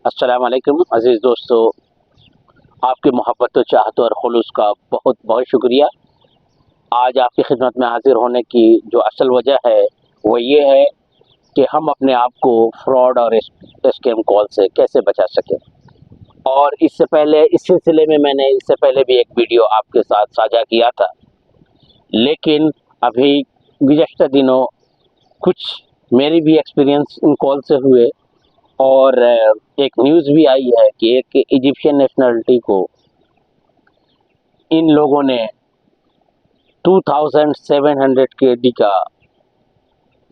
अस्सलाम वालेकुम अज़ीज़ दोस्तों, आपकी मोहब्बत व चाहत और खुलूस का बहुत बहुत शुक्रिया। आज आपकी खिदमत में हाज़िर होने की जो असल वजह है, वो ये है कि हम अपने आप को फ्रॉड और स्कैम कॉल से कैसे बचा सकें। और इससे पहले इस सिलसिले में मैंने इससे पहले भी एक वीडियो आपके साथ साझा किया था, लेकिन अभी गुज़श्ता दिनों कुछ मेरी भी एक्सपीरियंस इन कॉल से हुए और एक न्यूज़ भी आई है कि एक इजिप्शियन नेशनलिटी को इन लोगों ने 2700 केडी का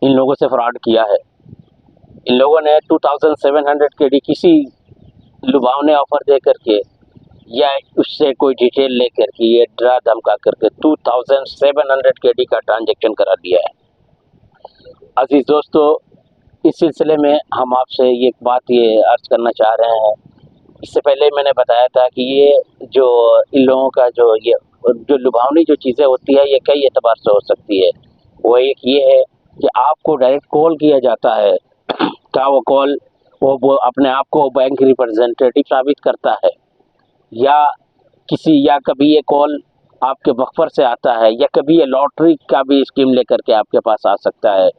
इन लोगों से फ्रॉड किया है। इन लोगों ने 2700 केडी किसी लुभावने ऑफर दे करके या उससे कोई डिटेल लेकर के ये डरा धमका करके 2700 केडी का ट्रांजैक्शन करा दिया है। अजीज दोस्तों, इस सिलसिले में हम आपसे ये बात ये अर्ज करना चाह रहे हैं। इससे पहले मैंने बताया था कि ये जो इन लोगों का जो लुभावनी जो चीज़ें होती है, ये कई एतबार से हो सकती है। वो एक ये है कि आपको डायरेक्ट कॉल किया जाता है। क्या वो कॉल वो अपने आप को बैंक रिप्रेजेंटेटिव साबित करता है, या कभी ये कॉल आपके मखबर से आता है, या कभी ये लॉटरी का भी स्कीम लेकर के आपके पास आ सकता है।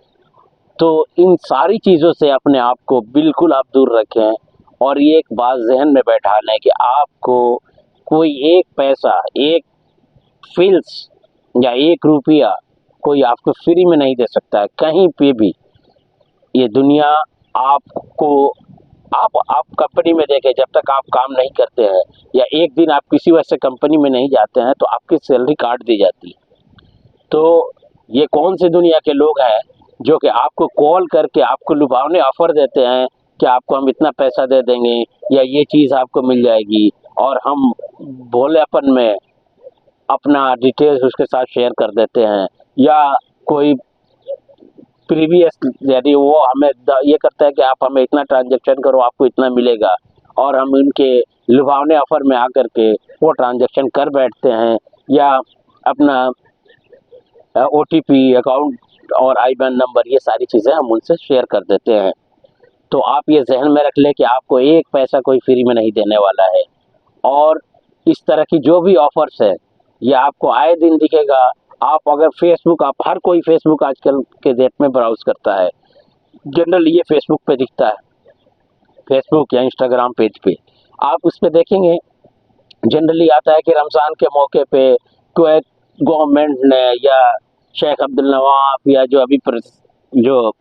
तो इन सारी चीज़ों से अपने आप को बिल्कुल आप दूर रखें और ये एक बात ज़हन में बैठा लें कि आपको कोई एक पैसा, एक फील्स या एक रुपया कोई आपको फ्री में नहीं दे सकता है कहीं पे भी। ये दुनिया आपको आप कंपनी में देखें, जब तक आप काम नहीं करते हैं या एक दिन आप किसी वजह से कंपनी में नहीं जाते हैं तो आपकी सैलरी काट दी जाती है। तो ये कौन सी दुनिया के लोग हैं जो कि आपको कॉल करके आपको लुभावने ऑफर देते हैं कि आपको हम इतना पैसा दे देंगे या ये चीज़ आपको मिल जाएगी, और हम भोलेपन में अपना डिटेल्स उसके साथ शेयर कर देते हैं, या कोई प्रीवियस यदि वो हमें ये करता है कि आप हमें इतना ट्रांजैक्शन करो आपको इतना मिलेगा, और हम इनके लुभावने ऑफर में आकर के वो ट्रांजैक्शन कर बैठते हैं, या अपना ओटीपी, अकाउंट और आईबैन नंबर, ये सारी चीज़ें हम उनसे शेयर कर देते हैं। तो आप ये ज़हन में रख लें कि आपको एक पैसा कोई फ्री में नहीं देने वाला है। और इस तरह की जो भी ऑफर्स है, ये आपको आए दिन दिखेगा। आप अगर फेसबुक, आप हर कोई फेसबुक आजकल के डेट में ब्राउज़ करता है, जनरली ये फेसबुक पे दिखता है, फेसबुक या इंस्टाग्राम पेज पे आप उस पे देखेंगे, जनरली आता है कि रमज़ान के मौके पे कुवैत गवर्नमेंट ने या शेख अब्दुल नवाफ या जो अभी जो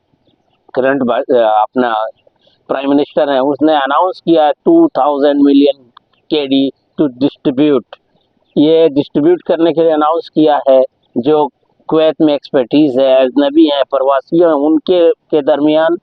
करंट अपना प्राइम मिनिस्टर है, उसने अनाउंस किया है 2000 मिलियन केडी टू डिस्ट्रीब्यूट। ये डिस्ट्रीब्यूट करने के लिए अनाउंस किया है। जो कुवैत में एक्सपर्टीज़ है, अजनबी हैं, प्रवासी हैं, उनके के दरमियान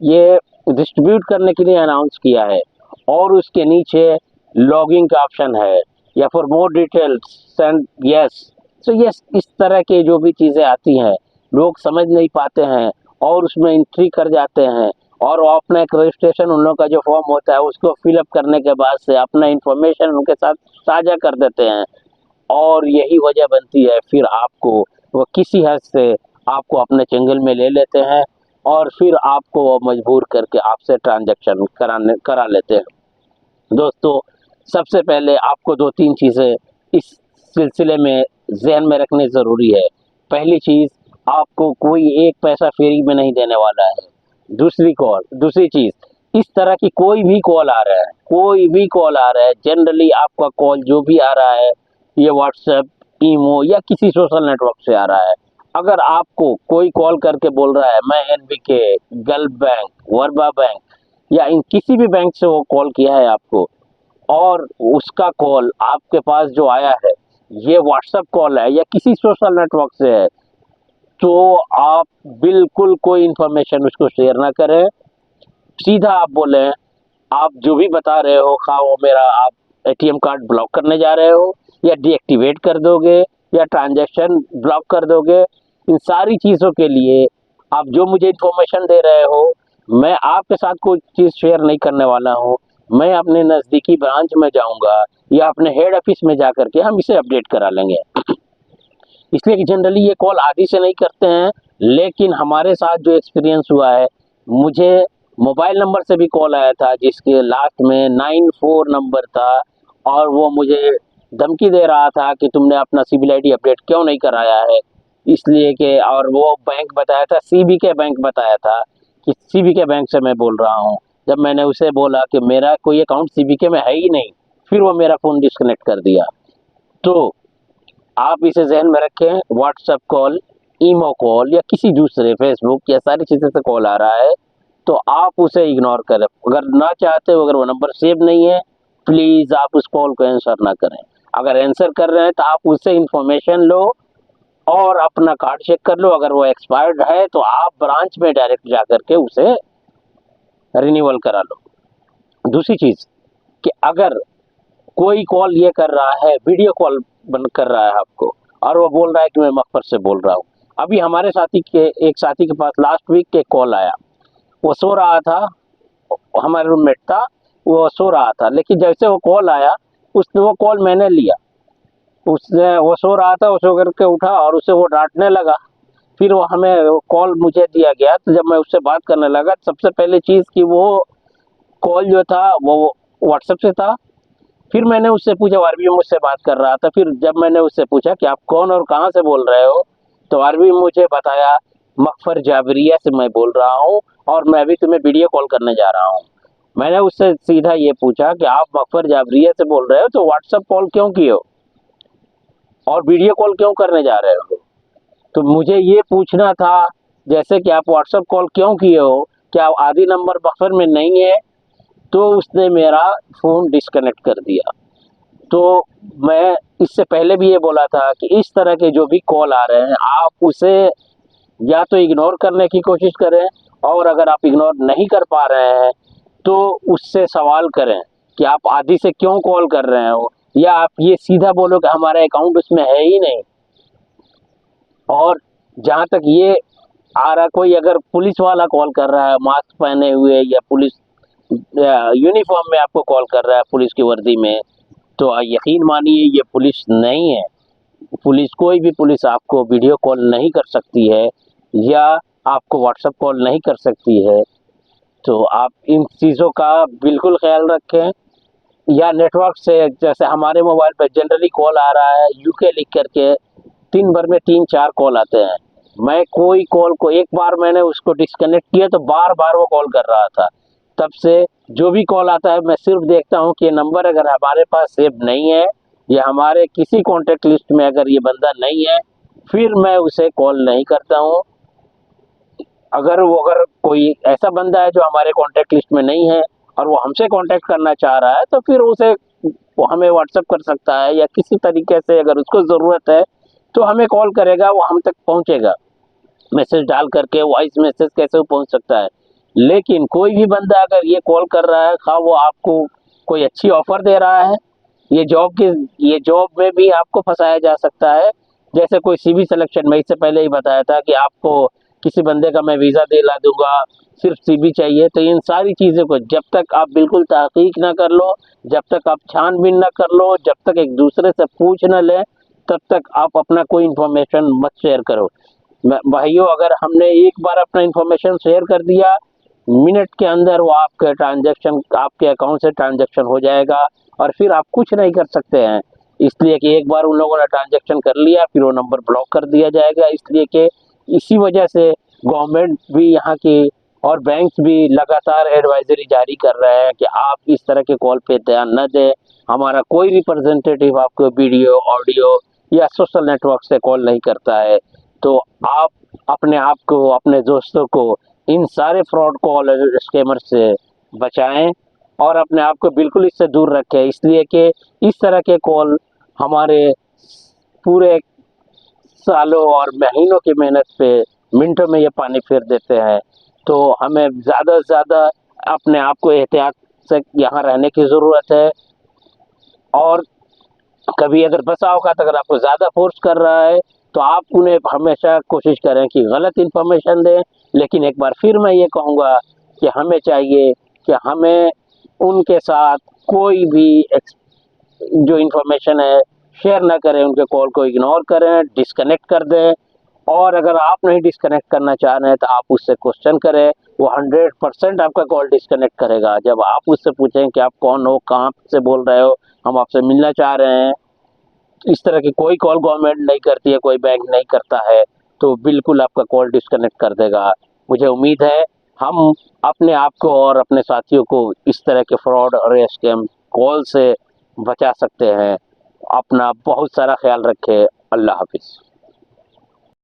ये डिस्ट्रीब्यूट करने के लिए अनाउंस किया है। और उसके नीचे लॉगिंग का ऑप्शन है, या for more details send yes. So yes, इस तरह के जो भी चीज़ें आती हैं, लोग समझ नहीं पाते हैं और उसमें एंट्री कर जाते हैं, और वो अपना एक रजिस्ट्रेशन, उन लोगों का जो फॉर्म होता है उसको फिलअप करने के बाद से अपना इंफॉर्मेशन उनके साथ साझा कर देते हैं। और यही वजह बनती है फिर आपको वो किसी हद से आपको अपने चंगुल में ले लेते हैं, और फिर आपको वो मजबूर करके आपसे ट्रांजैक्शन करा लेते हैं। दोस्तों, सबसे पहले आपको 2-3 चीज़ें इस सिलसिले में ज़हन में रखनी ज़रूरी है। पहली चीज़, आपको कोई एक पैसा फ्री में नहीं देने वाला है। दूसरी चीज़, इस तरह की कोई भी कॉल आ रहा है, जनरली आपका कॉल जो भी आ रहा है, ये व्हाट्सएप, ईमो या किसी सोशल नेटवर्क से आ रहा है। अगर आपको कोई कॉल करके बोल रहा है मैं NBK, gulf bank, Verba bank या इन किसी भी बैंक से वो कॉल किया है आपको, और उसका कॉल आपके पास जो आया है ये व्हाट्सएप कॉल है या किसी सोशल नेटवर्क से है, तो आप बिल्कुल कोई इन्फॉर्मेशन उसको शेयर ना करें। सीधा आप बोलें, आप जो भी बता रहे हो, खा वो मेरा आप एटीएम कार्ड ब्लॉक करने जा रहे हो, या डीएक्टिवेट कर दोगे, या ट्रांजैक्शन ब्लॉक कर दोगे। इन सारी चीज़ों के लिए आप जो मुझे इन्फॉर्मेशन दे रहे हो, मैं आपके साथ कोई चीज़ शेयर नहीं करने वाला हूँ। मैं अपने नज़दीकी ब्रांच में जाऊँगा या अपने हेड ऑफिस में जा कर के हम इसे अपडेट करा लेंगे। इसलिए कि जनरली ये कॉल आदि से नहीं करते हैं, लेकिन हमारे साथ जो एक्सपीरियंस हुआ है, मुझे 2 बार ऐसा हुआ है कि 2700 केडी का मोबाइल नंबर से भी कॉल आया था जिसके लास्ट में 94 नंबर था, और वो मुझे धमकी दे रहा था कि तुमने अपना सिबिल आईडी अपडेट क्यों नहीं कराया है, इसलिए कि, और वो बैंक बताया था, सीबीके बैंक बताया था कि सीबीके बैंक से मैं बोल रहा हूँ। जब मैंने उसे बोला कि मेरा कोई अकाउंट सीबीके में है ही नहीं, फिर वो मेरा फ़ोन डिस्कनेक्ट कर दिया। तो आप इसे ज़हन में रखें, व्हाट्सएप कॉल, ईमो कॉल या किसी दूसरे फेसबुक या सारी चीज़ों से कॉल आ रहा है तो आप उसे इग्नोर करें। अगर ना चाहते हो, अगर वो नंबर सेव नहीं है, प्लीज़ आप उस कॉल को आंसर ना करें। अगर आंसर कर रहे हैं तो आप उससे इन्फॉर्मेशन लो और अपना कार्ड चेक कर लो। अगर वो एक्सपायर्ड है तो आप ब्रांच में डायरेक्ट जा कर के उसे रिन्यूअल करा लो। दूसरी चीज़ कि अगर कोई कॉल ये कर रहा है, वीडियो कॉल बन कर रहा है आपको, और वो बोल रहा है कि मैं मक्फर से बोल रहा हूँ। अभी हमारे एक साथी के पास लास्ट वीक एक कॉल आया, वो सो रहा था, हमारा रूममेट था, वो सो रहा था, लेकिन जैसे वो कॉल आया, उसने वो कॉल मैंने लिया। उसने, वो सो रहा था, वो सो करके उठा और उसे वो डांटने लगा। फिर वो हमें कॉल मुझे दिया गया, तो जब मैं उससे बात करने लगा, सबसे पहले चीज़ कि वो कॉल जो था वो व्हाट्सएप से था। फिर मैंने उससे पूछा, वो अरबी में मुझसे बात कर रहा था। फिर जब मैंने उससे पूछा कि आप कौन और कहाँ से बोल रहे हो, तो अरबी में मुझे बताया, मकफर जाबरिया से मैं बोल रहा हूँ और मैं अभी तुम्हें वीडियो कॉल करने जा रहा हूँ। मैंने उससे सीधा ये पूछा कि आप मकफर जाबरिया से बोल रहे हो तो व्हाट्सएप कॉल क्यों किए हो और वीडियो कॉल क्यों करने जा रहे हो? तो मुझे ये पूछना था, जैसे कि आप व्हाट्सएप कॉल क्यों किए हो, क्या आदि नंबर बफर में नहीं है? तो उसने मेरा फ़ोन डिस्कनेक्ट कर दिया। तो मैं इससे पहले भी ये बोला था कि इस तरह के जो भी कॉल आ रहे हैं, आप उसे या तो इग्नोर करने की कोशिश करें, और अगर आप इग्नोर नहीं कर पा रहे हैं तो उससे सवाल करें कि आप आदि से क्यों कॉल कर रहे हो, या आप ये सीधा बोलो कि हमारा अकाउंट उसमें है ही नहीं। और जहाँ तक ये आ रहा, कोई अगर पुलिस वाला कॉल कर रहा है मास्क पहने हुए, या पुलिस यूनिफॉर्म में आपको कॉल कर रहा है पुलिस की वर्दी में, तो यकीन मानिए ये पुलिस नहीं है। पुलिस, कोई भी पुलिस आपको वीडियो कॉल नहीं कर सकती है या आपको व्हाट्सएप कॉल नहीं कर सकती है। तो आप इन चीज़ों का बिल्कुल ख्याल रखें। या नेटवर्क से, जैसे हमारे मोबाइल पर जनरली कॉल आ रहा है यूके लिख करके, दिन भर में 3-4 कॉल आते हैं। मैं कोई कॉल को, एक बार मैंने उसको डिस्कनेक्ट किया तो बार-बार वो कॉल कर रहा था। तब से जो भी कॉल आता है मैं सिर्फ देखता हूँ कि ये नंबर अगर हमारे पास सेव नहीं है या हमारे किसी कॉन्टैक्ट लिस्ट में अगर ये बंदा नहीं है, फिर मैं उसे कॉल नहीं करता हूँ। अगर कोई ऐसा बंदा है जो हमारे कॉन्टैक्ट लिस्ट में नहीं है और वो हमसे कॉन्टैक्ट करना चाह रहा है, तो फिर उसे, वो हमें व्हाट्सएप कर सकता है, या किसी तरीके से अगर उसको ज़रूरत है तो हमें कॉल करेगा, वो हम तक पहुँचेगा। मैसेज डाल करके वॉइस मैसेज कैसे पहुँच सकता है। लेकिन कोई भी बंदा अगर ये कॉल कर रहा है, खा वो आपको कोई अच्छी ऑफ़र दे रहा है, ये जॉब में भी आपको फंसाया जा सकता है। जैसे कोई सीवी सिलेक्शन, मैं इससे पहले ही बताया था कि आपको किसी बंदे का मैं वीज़ा दिला दूँगा, सिर्फ सीवी चाहिए। तो इन सारी चीज़ों को जब तक आप बिल्कुल तहकीक ना कर लो, जब तक आप छानबीन ना कर लो, जब तक एक दूसरे से पूछ ना लें, तब तक आप अपना कोई इन्फॉर्मेशन मत शेयर करो। भाइयों, अगर हमने एक बार अपना इन्फॉर्मेशन शेयर कर दिया, मिनट के अंदर वो आपके ट्रांजैक्शन, आपके अकाउंट से ट्रांजैक्शन हो जाएगा और फिर आप कुछ नहीं कर सकते हैं। इसलिए कि एक बार उन लोगों ने ट्रांजैक्शन कर लिया, फिर वो नंबर ब्लॉक कर दिया जाएगा। इसलिए कि इसी वजह से गवर्नमेंट भी यहाँ की और बैंक्स भी लगातार एडवाइजरी जारी कर रहे हैं कि आप इस तरह के कॉल पे ध्यान न दें। हमारा कोई रिप्रेजेंटेटिव आपको वीडियो, ऑडियो या सोशल नेटवर्क से कॉल नहीं करता है। तो आप अपने आप को, अपने दोस्तों को इन सारे फ्रॉड कॉल और स्कैमर से बचाएं और अपने आप को बिल्कुल इससे दूर रखें। इसलिए कि इस तरह के कॉल हमारे पूरे सालों और महीनों की मेहनत पे मिनटों में ये पानी फेर देते हैं। तो हमें ज़्यादा से ज़्यादा अपने आप को एहतियात से यहाँ रहने की ज़रूरत है। और कभी अगर बसा औकात अगर आपको ज़्यादा फोर्स कर रहा है तो आप उन्हें हमेशा कोशिश करें कि गलत इन्फॉर्मेशन दें। लेकिन एक बार फिर मैं ये कहूँगा कि हमें चाहिए कि हमें उनके साथ कोई भी जो इन्फॉर्मेशन है शेयर ना करें, उनके कॉल को इग्नोर करें, डिस्कनेक्ट कर दें। और अगर आप नहीं डिस्कनेक्ट करना चाह रहे हैं तो आप उससे क्वेश्चन करें, वो 100% आपका कॉल डिस्कनेक्ट करेगा। जब आप उससे पूछें कि आप कौन हो, कहाँ से बोल रहे हो, हम आपसे मिलना चाह रहे हैं, इस तरह की कोई कॉल गवर्नमेंट नहीं करती है, कोई बैंक नहीं करता है, तो बिल्कुल आपका कॉल डिस्कनेक्ट कर देगा। मुझे उम्मीद है हम अपने आप को और अपने साथियों को इस तरह के फ्रॉड और स्कैम कॉल से बचा सकते हैं। अपना बहुत सारा ख्याल रखें। अल्लाह हाफिज़।